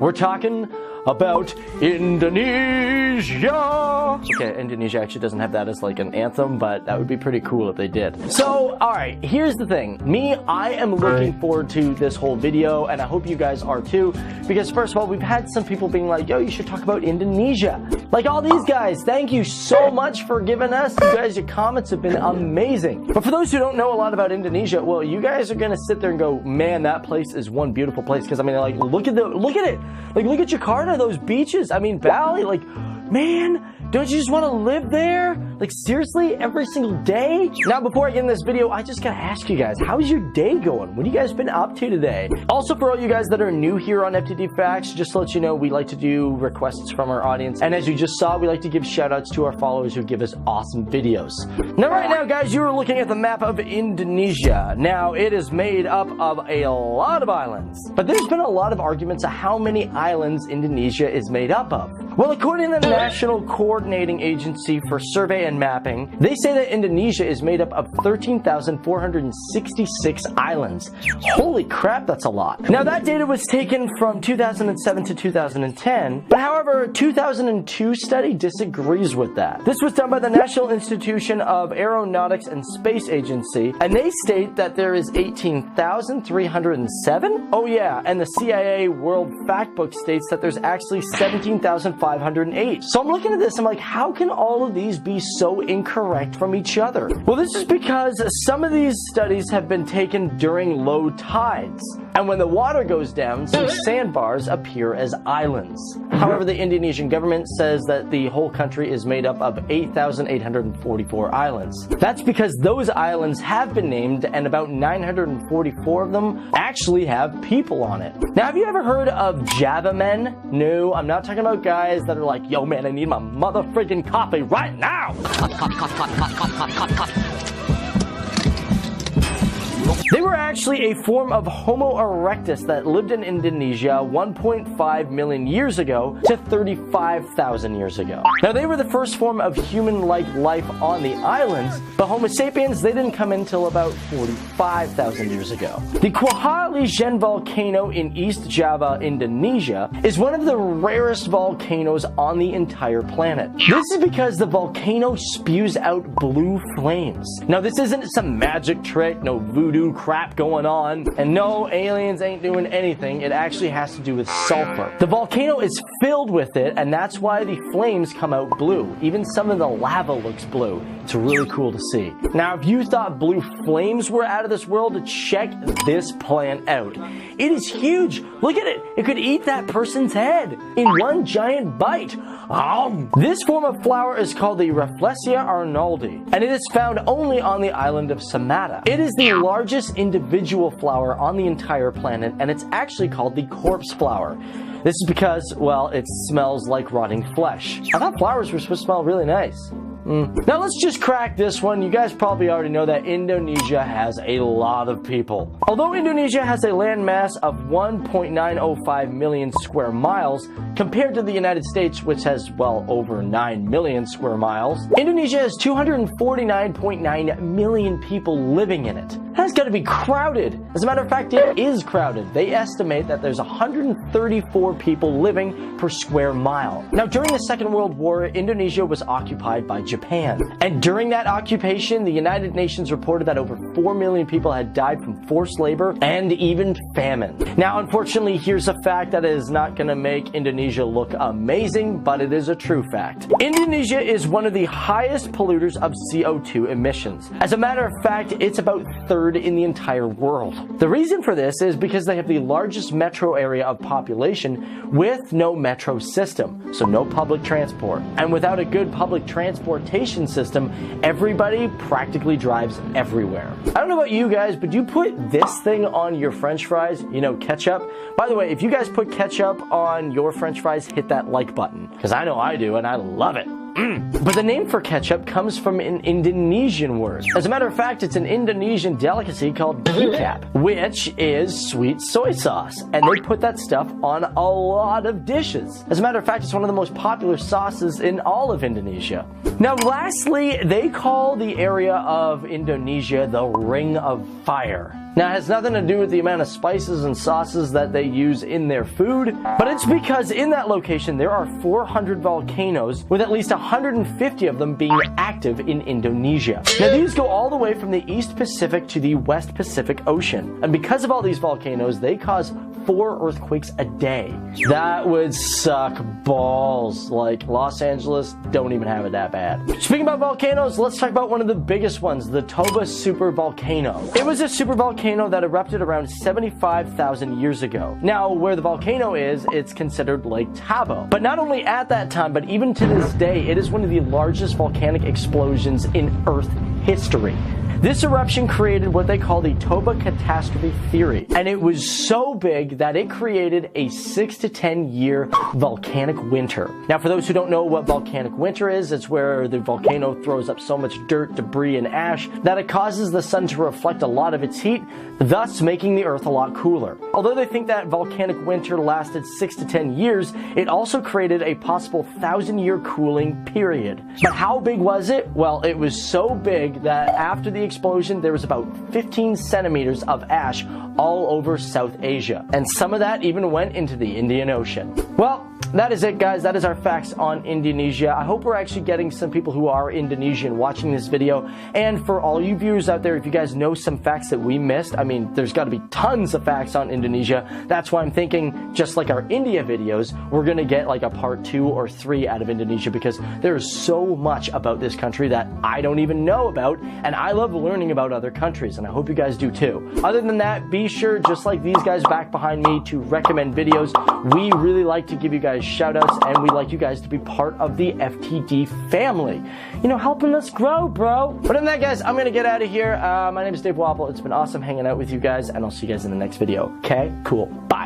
We're talking about Indonesia. Okay, Indonesia actually doesn't have that as like an anthem, but that would be pretty cool if they did. So, alright, here's the thing. I am looking forward to this whole video, and I hope you guys are too, because first of all, we've had some people being like, yo, you should talk about Indonesia. Like all these guys, thank you so much for giving us. You guys, your comments have been amazing. But for those who don't know a lot about Indonesia, well, you guys are gonna sit there and go, man, that place is one beautiful place. Because I mean, like, look at it. Like, look at Jakarta, those beaches. I mean, Bali, like, man, don't you just want to live there? Like, seriously, every single day? Now, before I get in this video, I just gotta ask you guys, how's your day going? What have you guys been up to today? Also, for all you guys that are new here on FTD Facts, just to let you know, we like to do requests from our audience. And as you just saw, we like to give shout outs to our followers who give us awesome videos. Now, right now, guys, you are looking at the map of Indonesia. Now, it is made up of a lot of islands. But there's been a lot of arguments of how many islands Indonesia is made up of. Well, according to the National Coordinating Agency for Survey and Mapping, they say that Indonesia is made up of 13,466 islands. Holy crap, that's a lot. Now, that data was taken from 2007 to 2010, but however, a 2002 study disagrees with that. This was done by the National Institution of Aeronautics and Space Agency, and they state that there is 18,307? Oh yeah, and the CIA World Factbook states that there's actually 17,508. So I'm looking at this, I'm like, how can all of these be so incorrect from each other? Well, this is because some of these studies have been taken during low tides. And when the water goes down, some sandbars appear as islands. However, the Indonesian government says that the whole country is made up of 8,844 islands. That's because those islands have been named, and about 944 of them actually have people on it. Now, have you ever heard of Java men? No, I'm not talking about guys that are like, yo man, I need my mother friggin' coffee right now! They were actually a form of Homo erectus that lived in Indonesia 1.5 million years ago to 35,000 years ago. Now, they were the first form of human-like life on the islands, but Homo sapiens, they didn't come in until about 45,000 years ago. The Kwahalijen volcano in East Java, Indonesia, is one of the rarest volcanoes on the entire planet. This is because the volcano spews out blue flames. Now, this isn't some magic trick, no voodoo crap going on, and no, aliens ain't doing anything. It actually has to do with sulfur. The volcano is filled with it, and that's why the flames come out blue. Even some of the lava looks blue. It's really cool to see. Now, if you thought blue flames were out of this world, check this plant out. It is huge. Look at it. It could eat that person's head in one giant bite. This form of flower is called the Rafflesia arnoldi, and it is found only on the island of Sumatra. It is the largest individual flower on the entire planet, and it's actually called the corpse flower. This is because, well, it smells like rotting flesh. I thought flowers were supposed to smell really nice. Now let's just crack this one. You guys probably already know that Indonesia has a lot of people. Although Indonesia has a land mass of 1.905 million square miles compared to the United States, which has, well, over 9 million square miles, Indonesia has 249.9 million people living in it. That's got to be crowded. As a matter of fact, it is crowded. They estimate that there's 134 people living per square mile. Now, during the Second World War, Indonesia was occupied by Japan. And during that occupation, the United Nations reported that over 4 million people had died from forced labor and even famine. Now, unfortunately, here's a fact that is not going to make Indonesia look amazing, but it is a true fact. Indonesia is one of the highest polluters of CO2 emissions. As a matter of fact, it's about third in the entire world. The reason for this is because they have the largest metro area of population with no metro system, so no public transport. And without a good public transportation system, everybody practically drives everywhere. I don't know about you guys, but you put this thing on your french fries, you know, ketchup. By the way, if you guys put ketchup on your french fries, hit that like button, because I know I do, and I love it. But the name for ketchup comes from an Indonesian word. As a matter of fact, it's an Indonesian delicacy called kecap, which is sweet soy sauce. And they put that stuff on a lot of dishes. As a matter of fact, it's one of the most popular sauces in all of Indonesia. Now, lastly, they call the area of Indonesia the Ring of Fire. Now, it has nothing to do with the amount of spices and sauces that they use in their food, but it's because in that location there are 400 volcanoes, with at least 150 of them being active in Indonesia. Now, these go all the way from the East Pacific to the West Pacific Ocean, and because of all these volcanoes, they cause 4 earthquakes a day. That would suck balls. Like, Los Angeles don't even have it that bad. Speaking about volcanoes, let's talk about one of the biggest ones, the Toba supervolcano. It was a supervolcano that erupted around 75,000 years ago. Now, where the volcano is, it's considered Lake Tabo. But not only at that time, but even to this day, it is one of the largest volcanic explosions in Earth history. This eruption created what they call the Toba catastrophe theory, and it was so big that it created a 6 to 10 year volcanic winter. Now, for those who don't know what volcanic winter is, it's where the volcano throws up so much dirt, debris, and ash that it causes the sun to reflect a lot of its heat, thus making the earth a lot cooler. Although they think that volcanic winter lasted 6 to 10 years, it also created a possible 1,000-year cooling period. But how big was it? Well, it was so big that after the explosion, there was about 15 centimeters of ash all over South Asia. And some of that even went into the Indian Ocean. Well, that is it, guys. That is our facts on Indonesia. I hope we're actually getting some people who are Indonesian watching this video. And for all you viewers out there, if you guys know some facts that we missed, I mean, there's got to be tons of facts on Indonesia. That's why I'm thinking, just like our India videos, we're going to get like a part 2 or 3 out of Indonesia, because there is so much about this country that I don't even know about, and I love learning about other countries, and I hope you guys do too. Other than that, be sure, just like these guys back behind me, to recommend videos. We really like to give you guys shout outs, and we like you guys to be part of the FTD family. You know, helping us grow, bro. But other than that, guys, I'm gonna get out of here. My name is Dave Wapple. It's been awesome hanging out with you guys, and I'll see you guys in the next video. Okay? Cool. Bye.